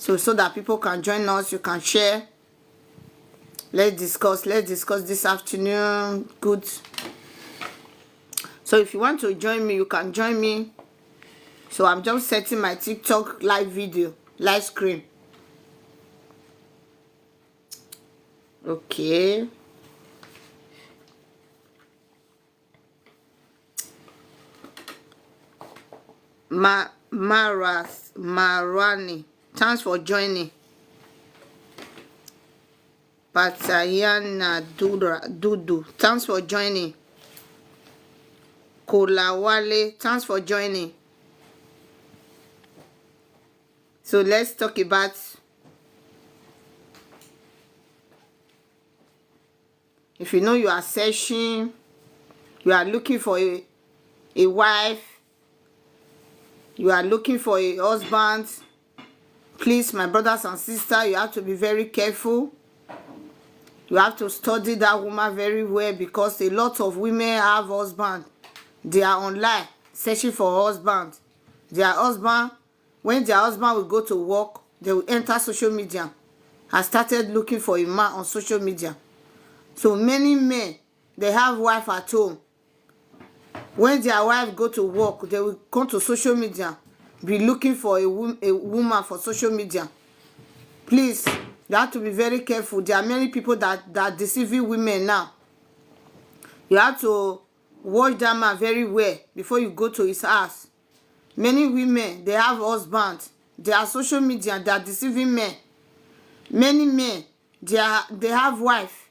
so that people can join us. You can share. Let's discuss this afternoon. Good. So if you want to join me, you can join me. So I'm just setting my TikTok live screen. Okay. Marwani, thanks for joining. Patayana Dudu, thanks for joining. Kolawale, thanks for joining. So let's talk about if you know you are searching, you are looking for a wife, you are looking for a husband. Please, my brothers and sisters, you have to be very careful. You have to study that woman very well, because a lot of women have husband. They are online searching for husband. Their husband, when their husband will go to work, they will enter social media and started looking for a man on social media. So many men, they have wife at home. When their wife go to work, they will come to social media, be looking for a woman for social media. Please, you have to be very careful. There are many people that deceiving women now. You have to watch that man very well before you go to his house. Many women, they have husbands. They are social media, they are deceiving men. Many men, they have wife.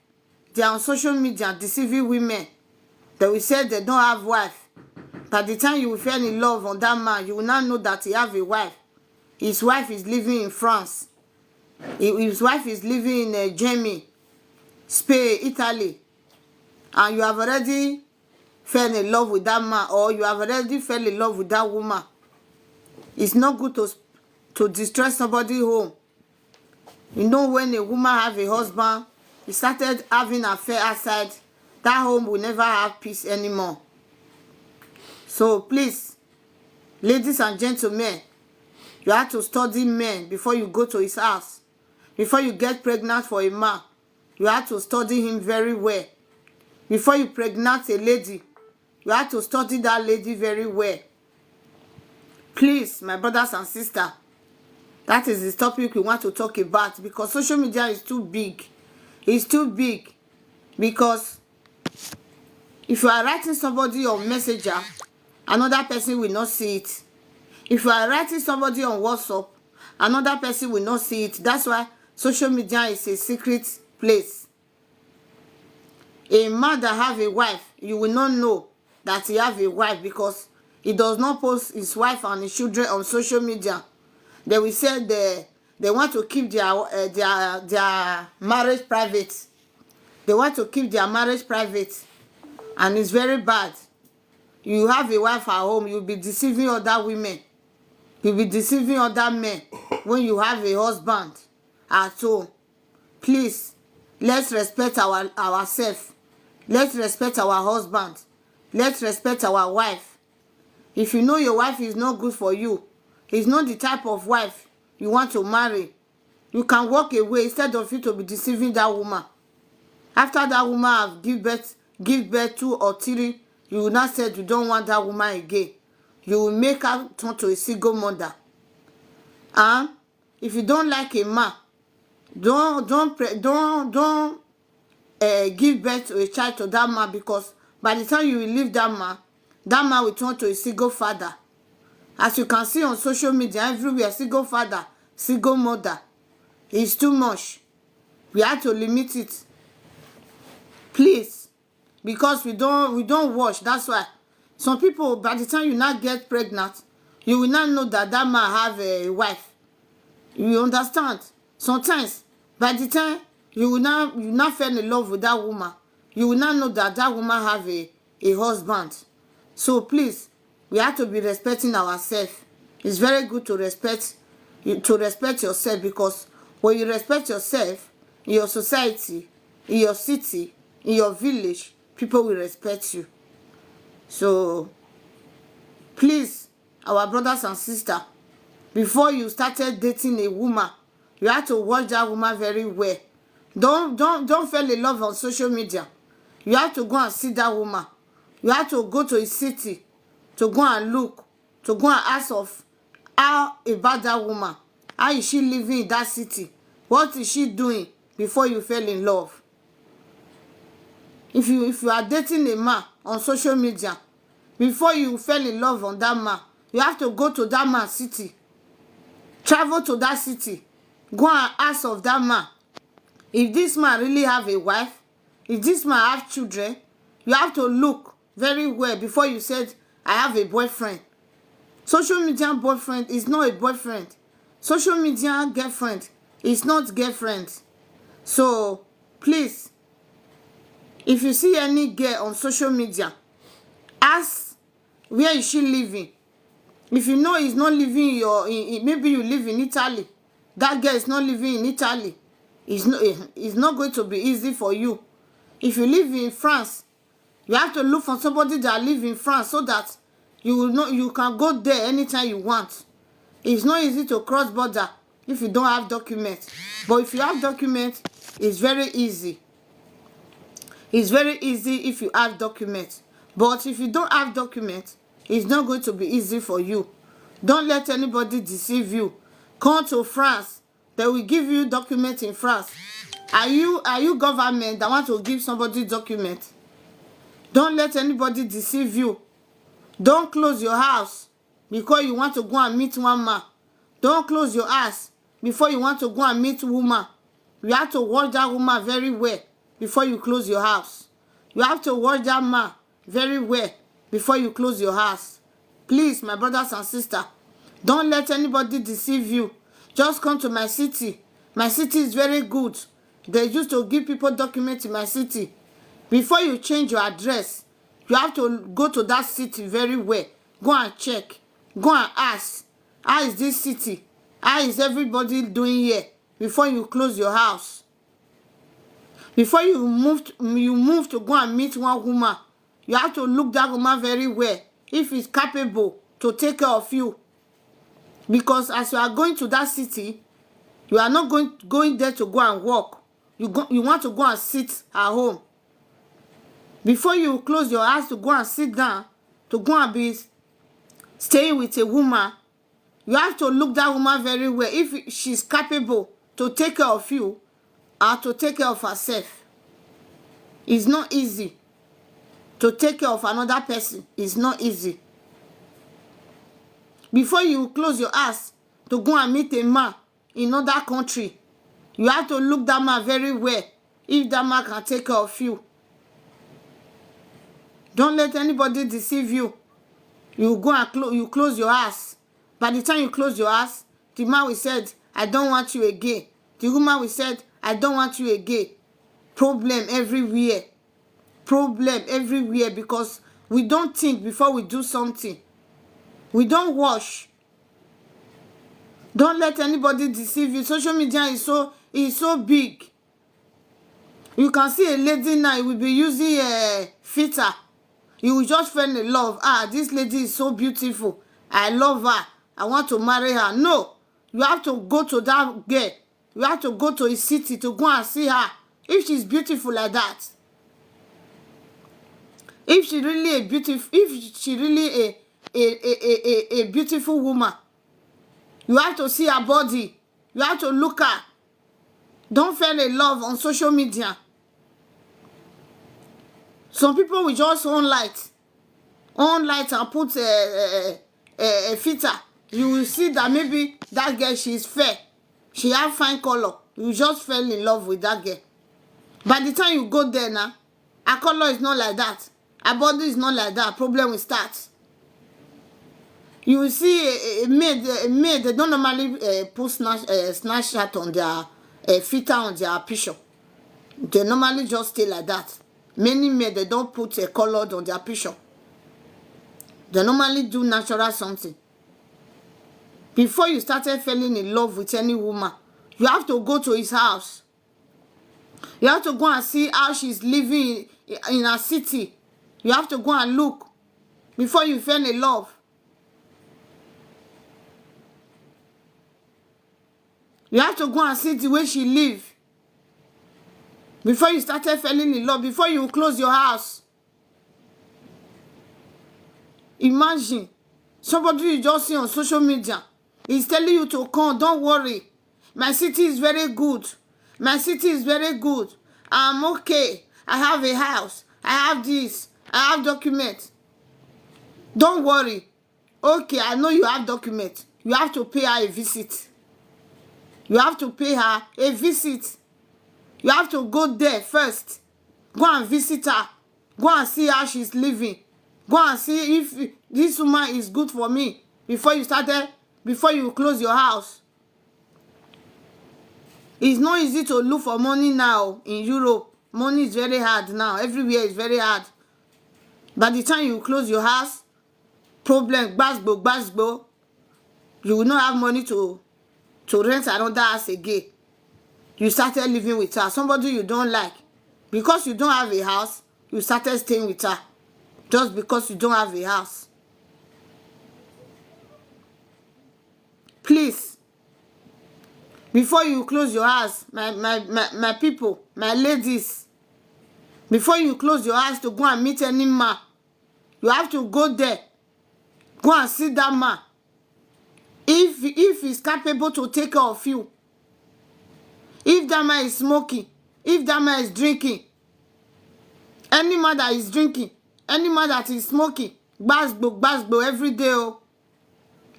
They are on social media deceiving women. They will say they don't have wife. By the time you will fall in love on that man, you will not know that he have a wife. His wife is living in France. His wife is living in Germany, Spain, Italy. And you have already fell in love with that man, or you have already fell in love with that woman. It's not good to destroy somebody's home. You know, when a woman have a husband, he started having an affair outside, that home will never have peace anymore. So please, ladies and gentlemen, you have to study men before you go to his house. Before you get pregnant for a man, you have to study him very well. Before you pregnant a lady, you have to study that lady very well. Please, my brothers and sisters, that is the topic we want to talk about, because social media is too big. It's too big, because if you are writing somebody on Messenger, another person will not see it. If you are writing somebody on WhatsApp, another person will not see it. That's why social media is a secret place. A man that have a wife, you will not know that he have a wife, because he does not post his wife and his children on social media. They will say they want to keep their marriage private. They want to keep their marriage private, and it's very bad. You have a wife at home, you'll be deceiving other women. You'll be deceiving other men when you have a husband at home. Please, let's respect ourselves. Let's respect our husband. Let's respect our wife. If you know your wife is not good for you, it's not the type of wife you want to marry, you can walk away instead of you to be deceiving that woman. After that woman have give birth 2 or 3, you will not say you don't want that woman again. You will make her turn to a single mother. And if you don't like a man, don't give birth to a child to that man, because by the time you will leave that man will turn to a single father. As you can see on social media everywhere, single father, single mother. It's too much. We have to limit it. Please. Because we don't watch. That's why some people, by the time you not get pregnant, you will not know that that man have a wife. You understand? Sometimes, by the time you not fall in love with that woman, you will not know that that woman have a husband. So please, we have to be respecting ourselves. It's very good to respect yourself, because when you respect yourself, in your society, in your city, in your village, people will respect you. So please, our brothers and sisters, before you started dating a woman, You have to watch that woman very well. Don't fall in love on social media. You have to go and see that woman. You have to go to a city to go and look, to go and ask of how about that woman. How is she living in that city? What is she doing before you fell in love? If you are dating a man on social media, before you fell in love on that man, you have to go to that man's city. Travel to that city. Go and ask of that man. If this man really have a wife, if this man have children, you have to look very well before you said, I have a boyfriend. Social media boyfriend is not a boyfriend. Social media girlfriend is not girlfriend. So, please, if you see any girl on social media, ask where is she living. If you know he's not living maybe you live in Italy, that girl is not living in Italy, it's not going to be easy for you. If you live in France, you have to look for somebody that live in France so that you will know you can go there anytime you want. It's not easy to cross border if you don't have documents. But if you have documents, it's very easy. It's very easy if you have documents. But if you don't have documents, it's not going to be easy for you. Don't let anybody deceive you. Come to France. They will give you documents in France. Are you government that want to give somebody documents? Don't let anybody deceive you. Don't close your house because you want to go and meet one man. Don't close your eyes before you want to go and meet woman. You have to watch that woman very well before you close your house. You have to watch that man very well before you close your house. Please, my brothers and sisters, don't let anybody deceive you. Just come to my city. My city is very good. They used to give people documents in my city. Before you change your address, you have to go to that city very well. Go and check. Go and ask. How is this city? How is everybody doing here? Before you close your house. Before you move to go and meet one woman, you have to look that woman very well. If it's capable to take care of you. Because as you are going to that city, you are not going there to go and work. You want to go and sit at home. Before you close your eyes to go and sit down, to go and be staying with a woman, you have to look that woman very well. If she's capable to take care of you or to take care of herself. It's not easy. To take care of another person is not easy. Before you close your eyes to go and meet a man in another country, you have to look that man very well if that man can take care of you. Don't let anybody deceive you. You go and you close your eyes. By the time you close your eyes, the man will say, I don't want you again. The woman will say, I don't want you again. Problem everywhere. Problem everywhere because we don't think before we do something. We don't watch. Don't let anybody deceive you. Social media is so big. You can see a lady now, you will be using a filter. You will just fall in love. This lady is so beautiful. I love her. I want to marry her. No. You have to go to that girl. You have to go to a city to go and see her. If she's beautiful like that. If she really a beautiful woman, you have to see her body. You have to look her. Don't fall in love on social media. Some people will just on light and put a filter. You will see that maybe that girl, she is fair. She have fine color. You just fell in love with that girl. By the time you go there now, her color is not like that. Her body is not like that. Problem will start. You will see a maid, they don't normally put Snapchat on their filter on their picture. They normally just stay like that. Many men, they don't put a color on their picture. They normally do natural something. Before you started falling in love with any woman, you have to go to his house. You have to go and see how she's living in her city. You have to go and look before you fall in love. You have to go and see the way she live before you started falling in love, before you close your house. Imagine somebody you just see on social media is telling you to come. Don't worry, my city is very good. My city is very good. I'm okay. I have a house. I have this. I have documents. Don't worry. Okay, I know you have documents. You have to pay her a visit. You have to pay her a visit. You have to go there first. Go and visit her. Go and see how she's living. Go and see if this woman is good for me before you close your house. It's not easy to look for money now in Europe. Money is very hard now. Everywhere is very hard. By the time you close your house, problem, gbasgbo, you will not have money to rent another house again. You started living with her, somebody you don't like. Because you don't have a house, you started staying with her. Just because you don't have a house. Please, before you close your house, my people, my ladies, before you close your house to go and meet any man, you have to go there. Go and see that man. If he's capable to take care of you. If that man is smoking, if that man is drinking, any man that is drinking, any man that is smoking, gbasgbo every day, oh.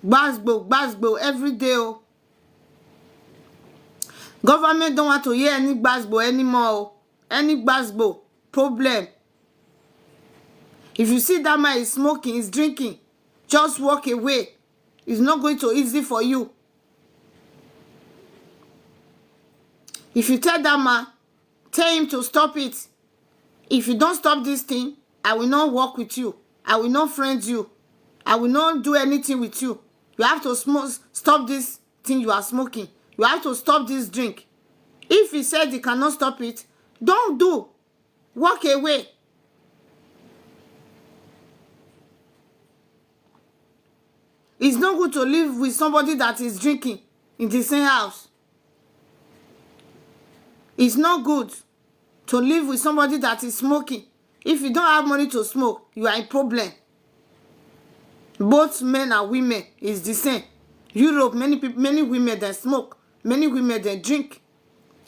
Gbasgbo every day, oh. Government don't want to hear any gbasgbo anymore, oh. Any gbasgbo problem. If you see that man is smoking, is drinking, just walk away. It's not going to easy for you. If you tell that man, tell him to stop it. If you don't stop this thing, I will not work with you. I will not friend you. I will not do anything with you. You have to stop this thing you are smoking. You have to stop this drink. If he said he cannot stop it, don't do. Walk away. It's not good to live with somebody that is drinking in the same house. It's not good to live with somebody that is smoking. If you don't have money to smoke, you are a problem. Both men and women is the same. Europe, many women that smoke, many women that drink.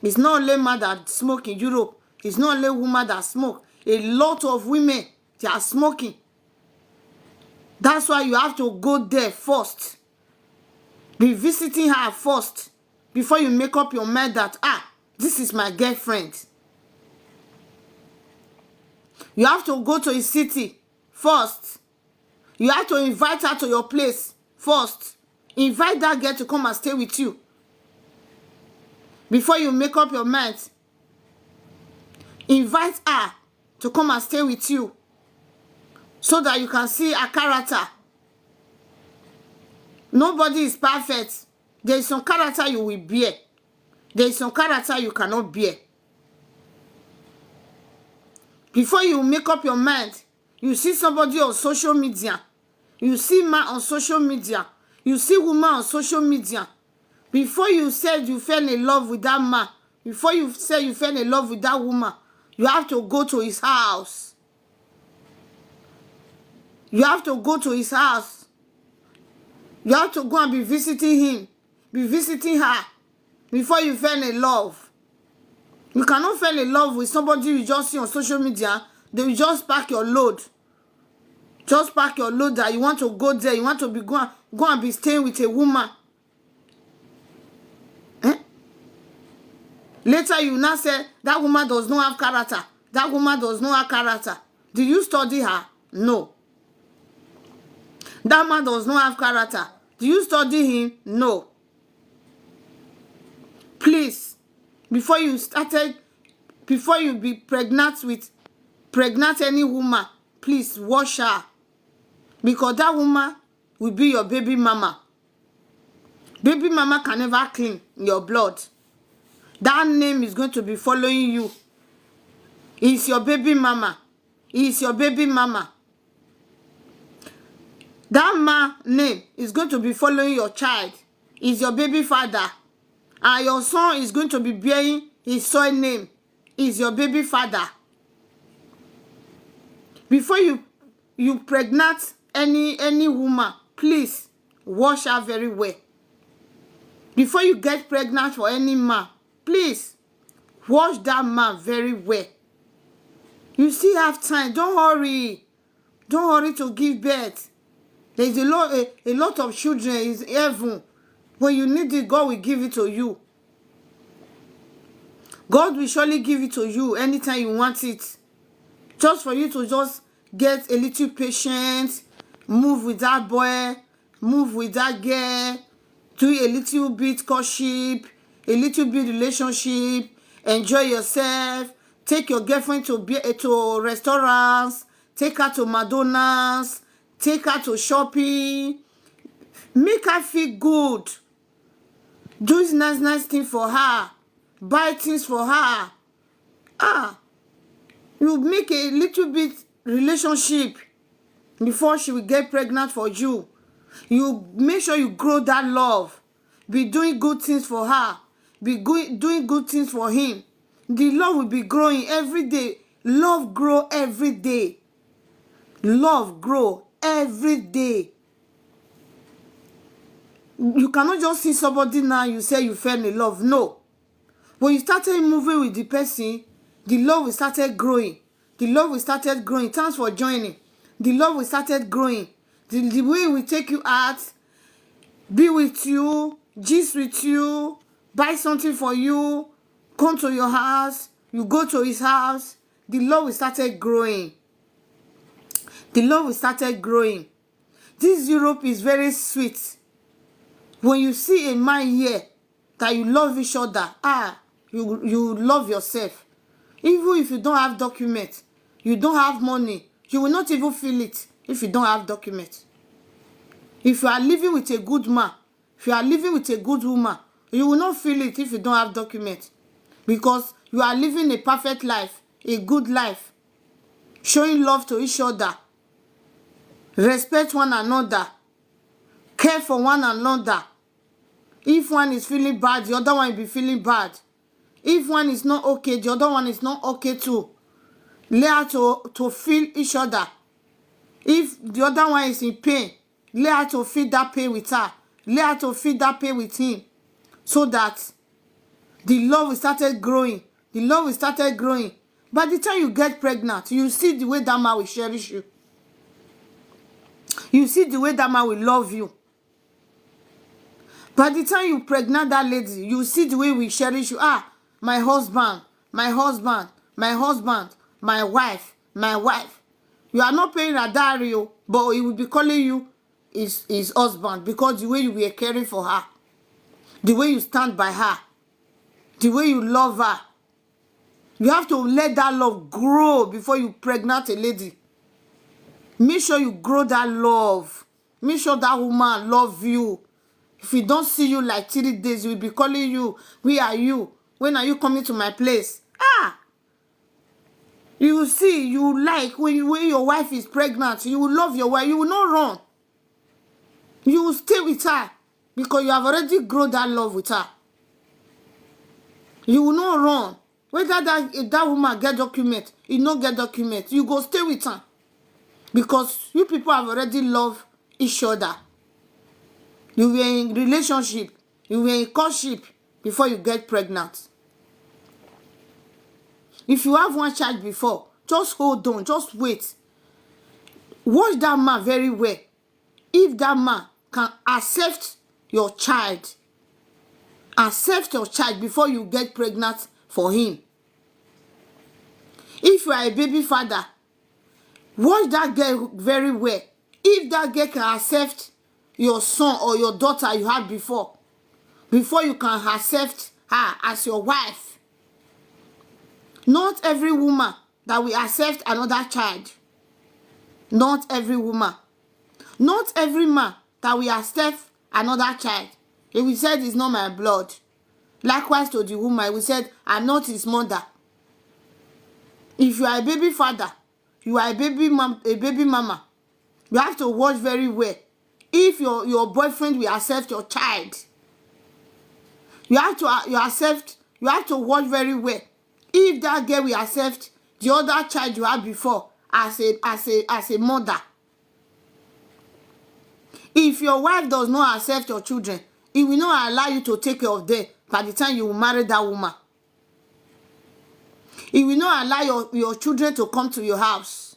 It's not only man that smoke in Europe. It's not only woman that smoke. A lot of women, they are smoking. That's why you have to go there first. Be visiting her first before you make up your mind that, this is my girlfriend. You have to go to a city first. You have to invite her to your place first. Invite that girl to come and stay with you. Before you make up your mind. Invite her to come and stay with you. So that you can see her character. Nobody is perfect. There is some character you will bear. There is some character you cannot bear. Before you make up your mind, you see somebody on social media. You see man on social media. You see woman on social media. Before you said you fell in love with that man, before you said you fell in love with that woman, you have to go to his house. You have to go to his house. You have to go and be visiting him. Be visiting her. Before you fell in love. You cannot fall in love with somebody you just see on social media. They will just pack your load. Just pack your load that you want to go there. You want to be go and be staying with a woman. Later you now say, that woman does not have character. That woman does not have character. Do you study her? No. That man does not have character. Do you study him? No. Please, before you be pregnant any woman, please wash her. Because that woman will be your baby mama. Baby mama can never clean your blood. That name is going to be following you. It's your baby mama. It's your baby mama. That man name is going to be following your child. Is your baby father. and your son is going to be bearing his soil name, is your baby father. Before you pregnant any woman, please wash her very well. Before you get pregnant for any man, please wash that man very well. You still have time. Don't hurry. Don't hurry to give birth. There's a lot of children in heaven. When you need it, God will give it to you. God will surely give it to you anytime you want it. Just for you to just get a little patience, move with that boy, move with that girl, do a little bit courtship, a little bit relationship, enjoy yourself, take your girlfriend to restaurants, take her to McDonald's, take her to shopping, make her feel good, do nice things for her, buy things for her. You make a little bit relationship before she will get pregnant for you. You make sure you grow that love. Be doing good things for her. Be doing good things for him. The love will be growing every day. Love grow every day. Love grow every day. You cannot just see somebody now, you say you fell in love. No. When you started moving with the person, the love will started growing. The love will started growing. Thanks for joining. The love will started growing. The way we take you out, be with you, gist with you, buy something for you, come to your house, you go to his house, the love will started growing. The love will started growing. This Europe is very sweet. When you see a man here that you love each other, you love yourself. Even if you don't have documents, you don't have money, you will not even feel it if you don't have documents. If you are living with a good man, if you are living with a good woman, you will not feel it if you don't have documents. Because you are living a perfect life, a good life, showing love to each other, respect one another, care for one another. If one is feeling bad, the other one will be feeling bad. If one is not okay, the other one is not okay too. Learn to feel each other. If the other one is in pain, learn to feel that pain with her. Learn to feel that pain with him. So that the love will started growing. The love will started growing. By the time you get pregnant, you see the way that man will cherish you. You see the way that man will love you. By the time you pregnant that lady, you see the way we cherish you. My husband, my husband, my husband, my wife, my wife. You are not paying a dowry, but he will be calling you his husband because the way you were caring for her, the way you stand by her, the way you love her. You have to let that love grow before you pregnant a lady. Make sure you grow that love. Make sure that woman love you. If he don't see you like 3 days, he will be calling you. Where are you? When are you coming to my place? You will see, you like, when your wife is pregnant, you will love your wife. You will not run. You will stay with her because you have already grown that love with her. You will not run. Whether that woman get document, you not get document, you go stay with her. Because you people have already loved each other. You were in relationship, you were in courtship before you get pregnant. If you have one child before, just hold on, just wait. Watch that man very well. If that man can accept your child before you get pregnant for him. If you are a baby father, watch that girl very well. If that girl can accept your son or your daughter you had before you can accept her as your wife. Not every woman that will accept another child. Not every woman. Not every man that will accept another child. If we said it's not my blood. Likewise to the woman, we said, I'm not his mother. If you are a baby father, you are a baby mama, you have to watch very well. If your boyfriend will accept your child, You have to you have to watch very well. If that girl will accept the other child you had before as a mother. If your wife does not accept your children, it will not allow you to take care of them by the time you will marry that woman. It will not allow your children to come to your house.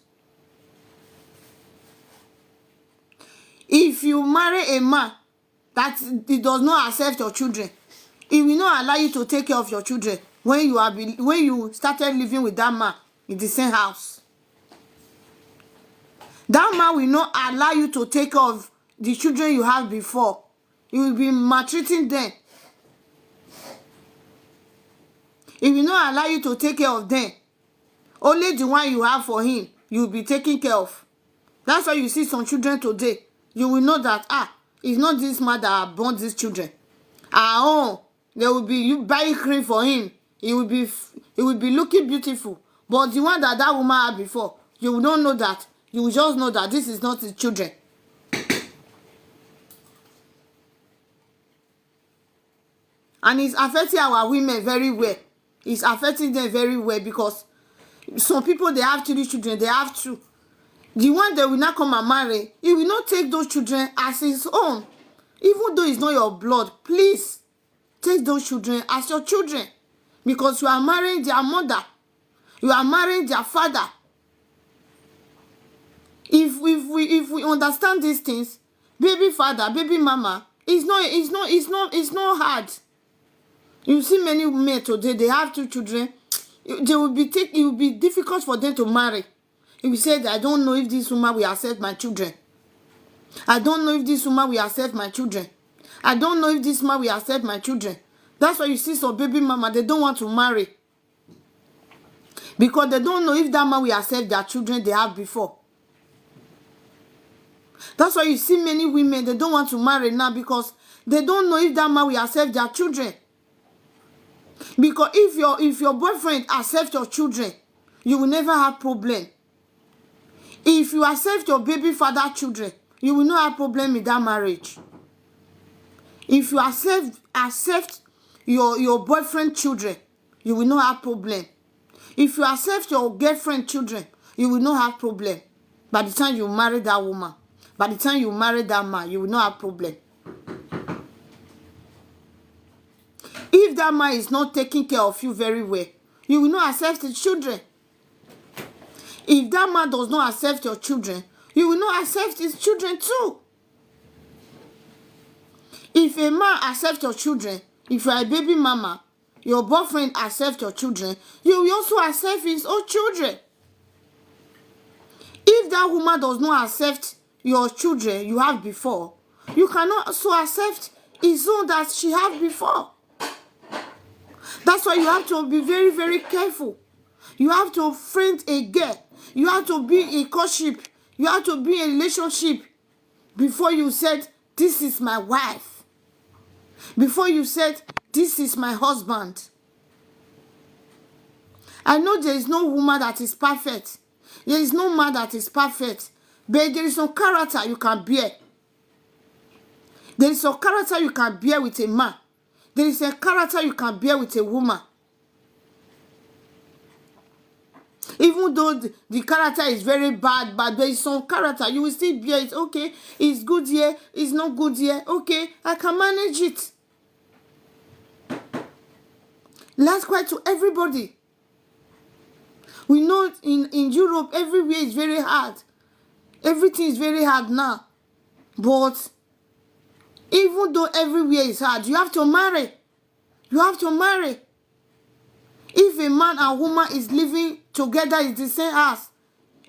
If you marry a man that it does not accept your children, it will not allow you to take care of your children when you started living with that man in the same house. That man will not allow you to take care of the children you have before. You will be maltreating them. He will not allow you to take care of them. Only the one you have for him, you will be taking care of. That's why you see some children today. You will know that, it's not this man that born these children. They will be you buying cream for him. He will be looking beautiful. But the one that woman had before, you will not know that. You will just know that this is not his children. And it's affecting our women very well. It's affecting them very well because some people, they have 3 children. They have 2. The one that will not come and marry, he will not take those children as his own. Even though it's not your blood, please take those children as your children. Because you are marrying their mother. You are marrying their father. If we understand these things, baby father, baby mama, it's not hard. You see many women today, they have 2 children. It will be difficult for them to marry. If you say that, I don't know if this woman will accept my children. I don't know if this woman will accept my children. I don't know if this man will accept my children. That's why you see some baby mama, they don't want to marry. Because they don't know if that man will accept their children they have before. That's why you see many women, they don't want to marry now because they don't know if that man will accept their children. Because if your boyfriend accepts your children, you will never have problem. If you accept your baby father children, you will not have problem in that marriage. If you accept your boyfriend children, you will not have problem. If you accept your girlfriend children, you will not have problem. By the time you marry that woman, by the time you marry that man, you will not have problem. If that man is not taking care of you very well, you will not accept his children. If that man does not accept your children, you will not accept his children too. If a man accepts your children, if you are a baby mama, your boyfriend accepts your children, you will also accept his own children. If that woman does not accept your children you have before, you cannot also accept his own that she had before. That's why you have to be very, very careful. You have to friend a girl. You have to be in courtship. You have to be in a relationship before you said, this is my wife. Before you said, this is my husband. I know there is no woman that is perfect. There is no man that is perfect. But there is some character you can bear. There is some character you can bear with a man. There is a character you can bear with a woman. Even though the character is very bad, but there is some character, you will still bear it. Okay, it's good here, it's not good here. Okay, I can manage it. That's quite to everybody. We know in Europe, everywhere is very hard. Everything is very hard now. But even though everywhere is hard, you have to marry. You have to marry. If a man and woman is living together in the same house,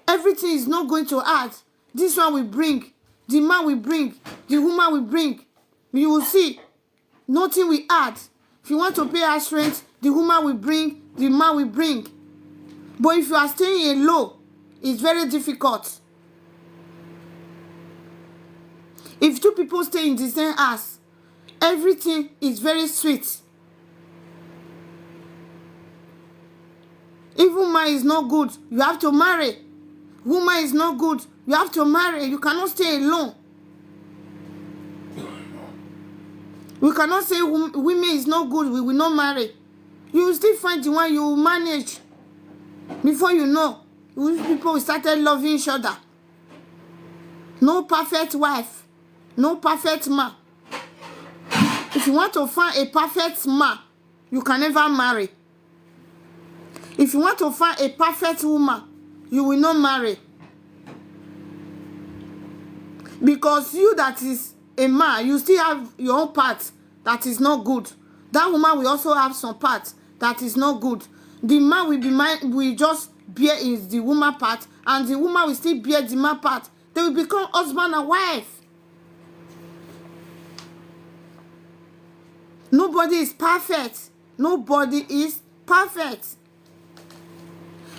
everything is not going to add. This one will bring, the man will bring, the woman will bring. You will see, nothing will add. If you want to pay house rent, the woman will bring, the man will bring. But if you are staying alone, it's very difficult. If 2 people stay in the same house, everything is very sweet. If woman is not good, you have to marry. Woman is not good, you have to marry. You cannot stay alone. We cannot say women is not good, we will not marry. You will still find the one you will manage. Before you know, people started loving each other. No perfect wife, no perfect man. If you want to find a perfect man, you can never marry. If you want to find a perfect woman, you will not marry. Because you that is a man, you still have your own part that is not good. That woman will also have some part that is not good. The man will just bear is the woman part, and the woman will still bear the man part. They will become husband and wife. Nobody is perfect. Nobody is perfect.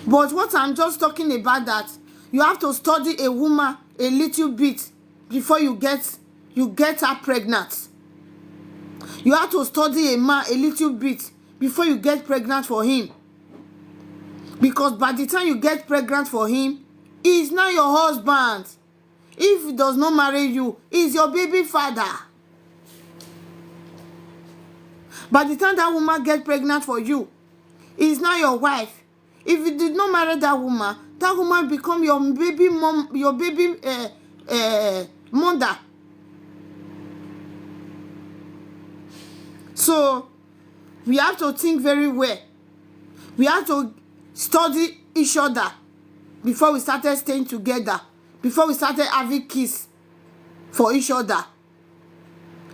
But what I'm just talking about, that you have to study a woman a little bit before you get her pregnant. You have to study a man a little bit before you get pregnant for him. Because by the time you get pregnant for him, he is now your husband. If he does not marry you, he is your baby father. By the time that woman gets pregnant for you, he is now your wife. If you did not marry that woman become your baby mom, your baby mother. So we have to think very well. We have to study each other before we started staying together, before we started having kiss for each other.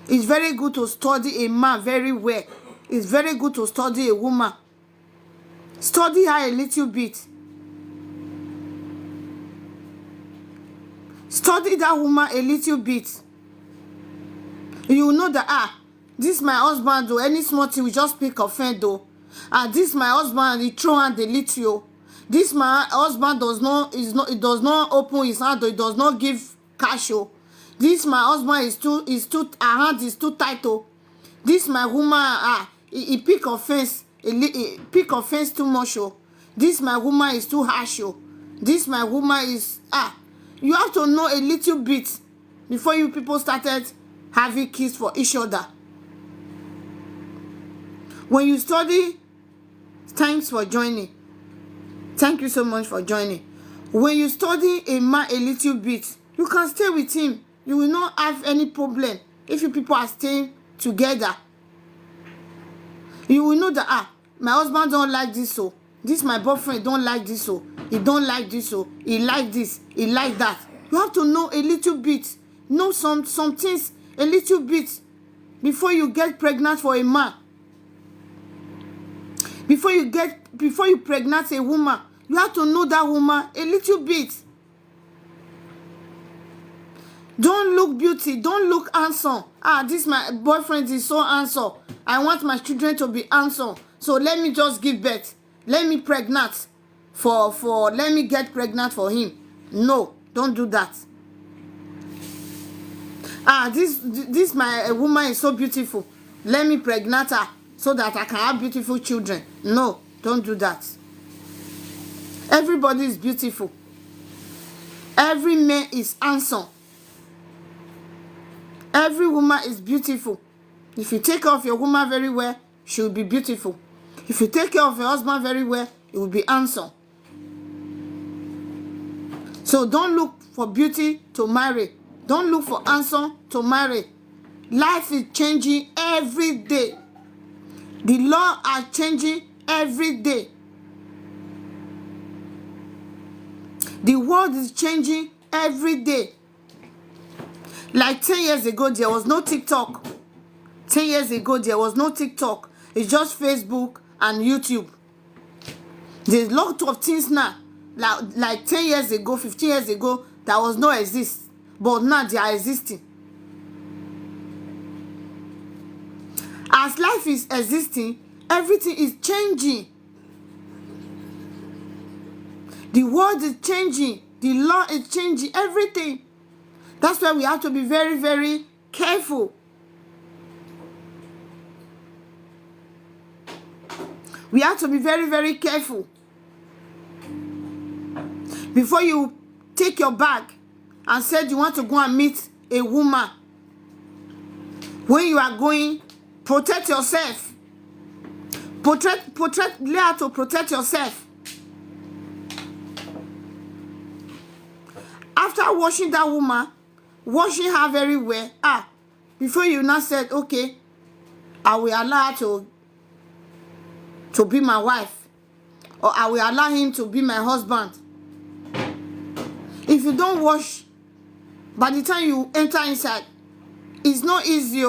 It's very good to study a man very well. It's very good to study a woman. Study her a little bit. Study that woman a little bit. You will know that, this is my husband, though. Any small thing we just pick offend, though. This is my husband, he throw and delete you. This my husband does not open his hand, though. He does not give cash, oh. This my husband her hand is too tight, oh. This my woman, he pick offense. He pick offense too much, oh. This my woman is too harsh, oh. This my woman is, you have to know a little bit before you people started having kiss for each other. When you study, thanks for joining. Thank you so much for joining. When you study a man a little bit, you can stay with him. You will not have any problem if you people are staying together. You will know that, my husband don't like this, so this my boyfriend don't like this, so he don't like this, so he like this, he like that. You have to know a little bit, know some things a little bit before you get pregnant for a man. Before you pregnant a woman, you have to know that woman a little bit. Don't look beauty, don't look handsome. This my boyfriend is so handsome. I want my children to be handsome. So let me just give birth. Let me pregnant let me get pregnant for him. No, don't do that. This my woman is so beautiful. Let me pregnant her so that I can have beautiful children. No, don't do that. Everybody is beautiful. Every man is handsome. Every woman is beautiful. If you take care of your woman very well, she will be beautiful. If you take care of your husband very well, it will be handsome. So don't look for beauty to marry. Don't look for handsome to marry. Life is changing every day. The law are changing every day. The world is changing every day. Like 10 years ago, there was no TikTok. 10 years ago, there was no TikTok. It's just Facebook and YouTube. There's a lot of things now. Like 10 years ago, 15 years ago, that was no exist. But now they are existing. As life is existing, everything is changing. The world is changing. The law is changing. Everything. That's why we have to be very, very careful. We have to be very, very careful. Before you take your bag and said you want to go and meet a woman, When you are going, protect yourself. Learn how to protect yourself. After washing that woman, washing her very well, before you now said, okay, I will allow her to be my wife, or I will allow him to be my husband. If you don't wash, by the time you enter inside, it's not easy.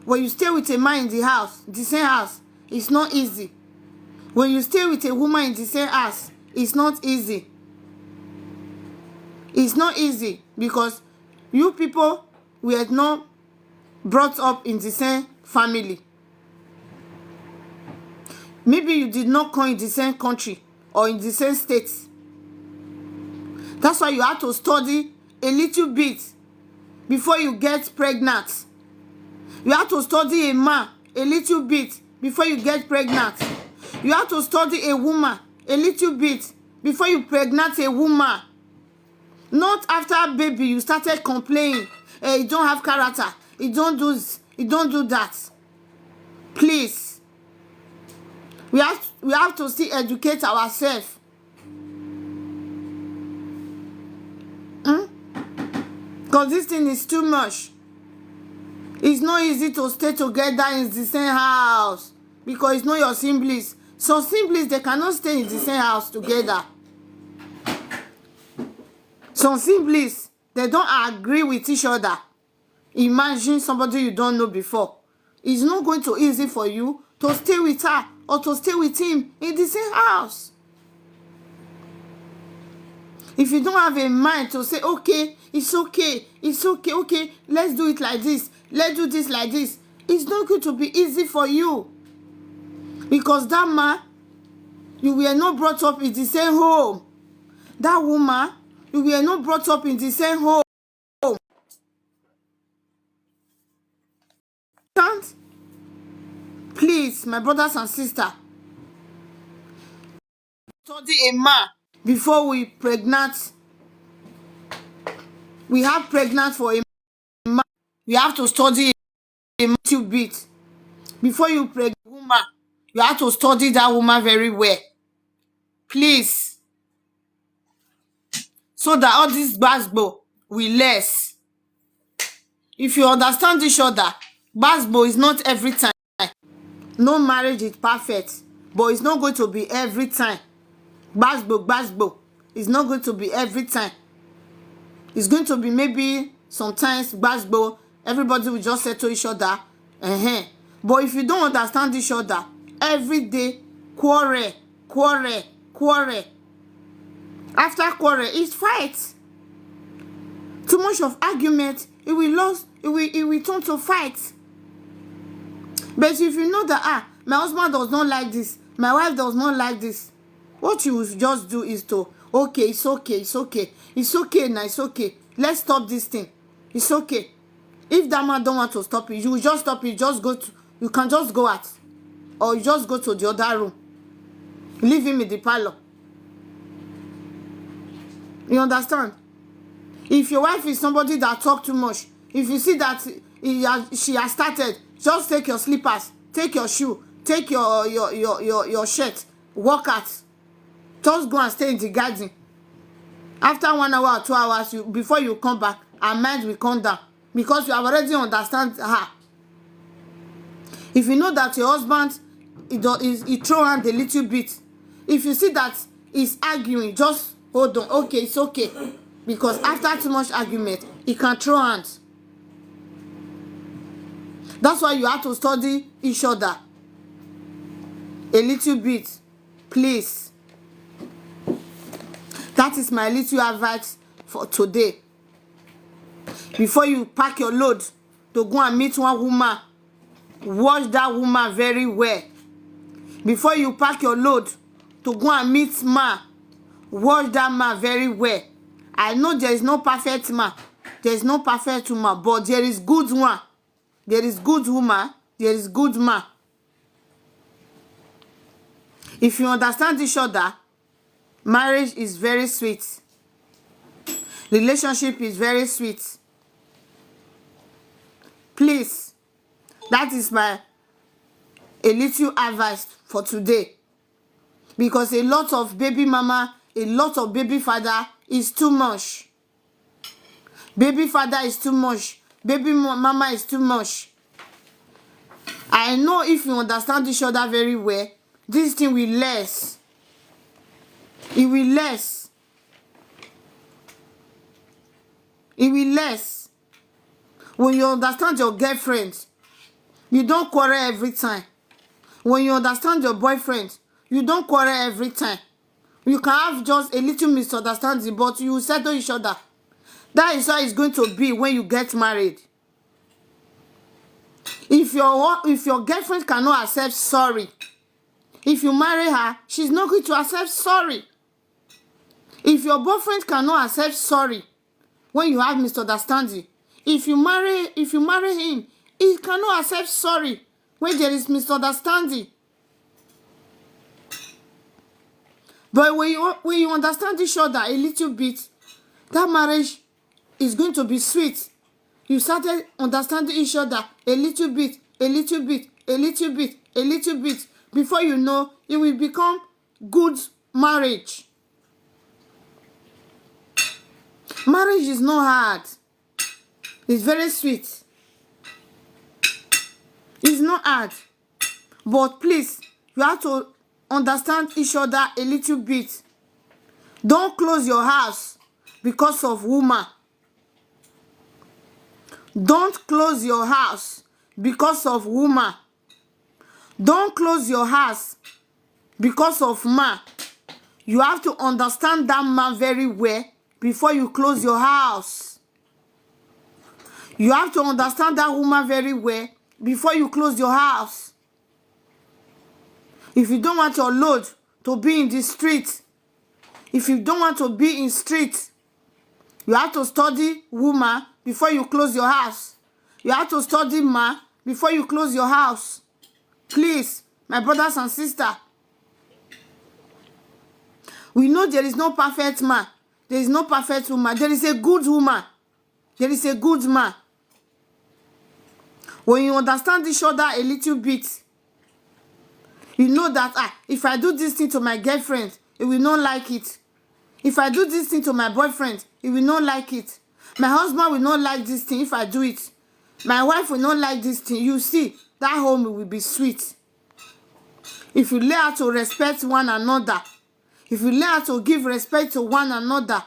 When you stay with a man in the house, the same house, it's not easy. When you stay with a woman in the same house, it's not easy. It's not easy because you people were not brought up in the same family. Maybe you did not come in the same country or in the same state. That's why you have to study a little bit before you get pregnant. You have to study a man a little bit before you get pregnant. You have to study a woman a little bit before you pregnant a woman. Not after baby you started complaining, hey, you don't have character, you don't do this, you don't do that. Please. We have to still educate ourselves. Because this thing is too much. It's not easy to stay together in the same house because it's not your siblings. Some siblings, they cannot stay in the same house together. Some siblings, they don't agree with each other. Imagine somebody you don't know before. It's not going to be easy for you to stay with her or to stay with him in the same house. If you don't have a mind to say, okay, it's okay, okay, let's do it like this, let's do this like this, it's not going to be easy for you. Because that man, you were not brought up in the same home. That woman, you were not brought up in the same home. Please, my brothers and sisters, study a man before we pregnant. We have pregnant for a man. We have to study a little bit. Before you pregnant a woman, you have to study that woman very well. Please. So that all this basbo will less. If you understand each other, basbo is not every time. No marriage is perfect, but it's not going to be every time. Basbo is not going to be every time. It's going to be maybe sometimes basbo, everybody will just say to each other, But if you don't understand each other, every day, quarrel. After quarrel, it's fight. Too much of argument, it will turn to fight. But if you know that, my husband does not like this, my wife does not like this, what you will just do is to, okay, it's okay now, it's okay. Let's stop this thing. It's okay. If that man don't want to stop it, you will just stop it. You can just go out. Or you just go to the other room. Leave him in the parlor. You understand? If your wife is somebody that talk too much, if you see that she has started, just take your slippers, take your shoe, take your shirt, walk out. Just go and stay in the garden. After 1 hour or 2 hours, before you come back, her mind will come down because you have already understand her. If you know that your husband he throw hand a little bit, if you see that he's arguing, just hold on. Okay, it's okay. Because after too much argument, he can throw hands. That's why you have to study each other a little bit, please. That is my little advice for today. Before you pack your load to go and meet one woman, watch that woman very well. Before you pack your load to go and meet man, watch that man very well. I know there is no perfect man. There is no perfect woman, but there is good one. There is good woman. There is good man. If you understand each other, marriage is very sweet. Relationship is very sweet. Please, That is my a little advice for today. Because a lot of baby mama, a lot of baby father is too much. Baby father is too much. Baby mama is too much. I know if you understand each other very well, this thing will less. It will less. It will less. When you understand your girlfriend, you don't quarrel every time. When you understand your boyfriend, you don't quarrel every time. You can have just a little misunderstanding, but you will settle each other. That is how it's going to be when you get married. If your girlfriend cannot accept sorry, if you marry her, she's not going to accept sorry. If your boyfriend cannot accept sorry when you have misunderstanding, if you marry him, he cannot accept sorry when there is misunderstanding. But when you understand each other a little bit, that marriage is going to be sweet. You started understanding each other a little bit, a little bit, a little bit, a little bit. Before you know, it will become good marriage. Marriage is not hard. It's very sweet. It's not hard. But please, you have to understand each other a little bit. Don't close your house because of woman. Don't close your house because of woman. Don't close your house because of man. You have to understand that man very well before you close your house. You have to understand that woman very well before you close your house. If you don't want your load to be in the street, if you don't want to be in street, you have to study woman before you close your house. You have to study man before you close your house. Please, my brothers and sisters, we know there is no perfect man. There is no perfect woman. There is a good woman. There is a good man. When you understand each other a little bit, you know that if I do this thing to my girlfriend, he will not like it. If I do this thing to my boyfriend, he will not like it. My husband will not like this thing if I do it. My wife will not like this thing. You see, that home will be sweet. If you learn how to respect one another, if you learn how to give respect to one another,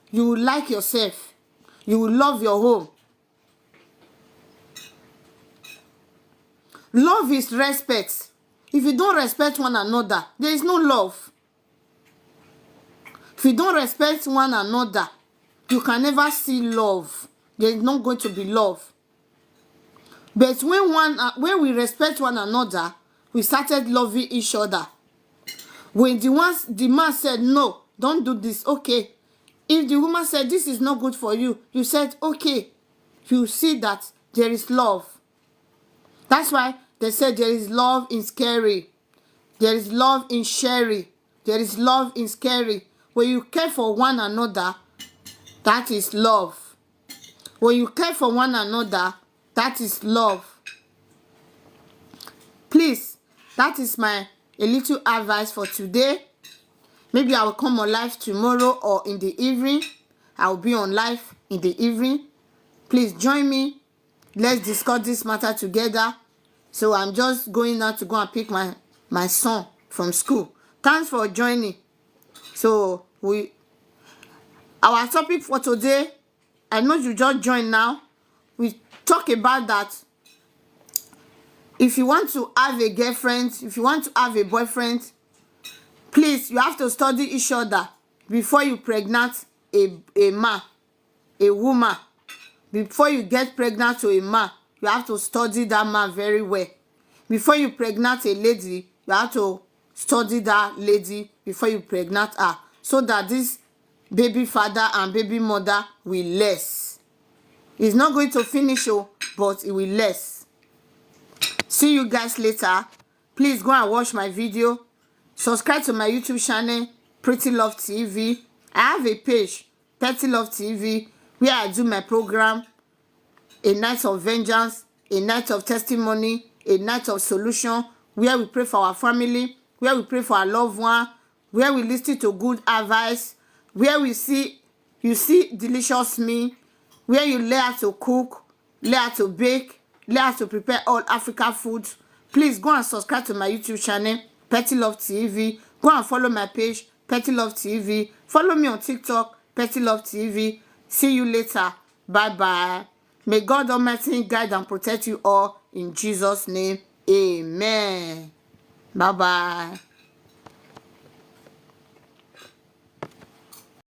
you will like yourself. You will love your home. Love is respect. If you don't respect one another, there is no love. If you don't respect one another, you can never see love. There is not going to be love. But when we respect one another, we started loving each other. When the man said, no, don't do this, okay. If the woman said, this is not good for you, you said, okay. You see that there is love. That's why they said there is love in scary. There is love in sharing. There is love in scary. When you care for one another, that is love. When you care for one another, that is love. Please, that is a little advice for today. Maybe I will come on live tomorrow or in the evening. I will be on live in the evening. Please join me. Let's discuss this matter together. So I'm just going now to go and pick my son from school. Thanks for joining. So our topic for today, I know you just joined now. We talk about that. If you want to have a girlfriend, if you want to have a boyfriend, please, you have to study each other before you pregnant a man, a woman. Before you get pregnant to a man, you have to study that man very well. Before you pregnant a lady, you have to study that lady before you pregnant her, so that this baby father and baby mother will less. It's not going to finish, but it will less. See you guys later. Please go and watch my video. Subscribe to my YouTube channel, Pretty Love TV. I have a page, Pretty Love TV, where I do my program, A Night of Vengeance, a night of testimony, a night of solution, where we pray for our family, where we pray for our loved one, where we listen to good advice, where you see delicious meal, where you learn how to cook, learn how to bake, learn how to prepare all African foods. Please go and subscribe to my YouTube channel, Petty Love TV. Go and follow my page, Petty Love TV. Follow me on TikTok, Petty Love TV. See you later. Bye-bye. May God Almighty guide and protect you all in Jesus' name. Amen. Bye-bye.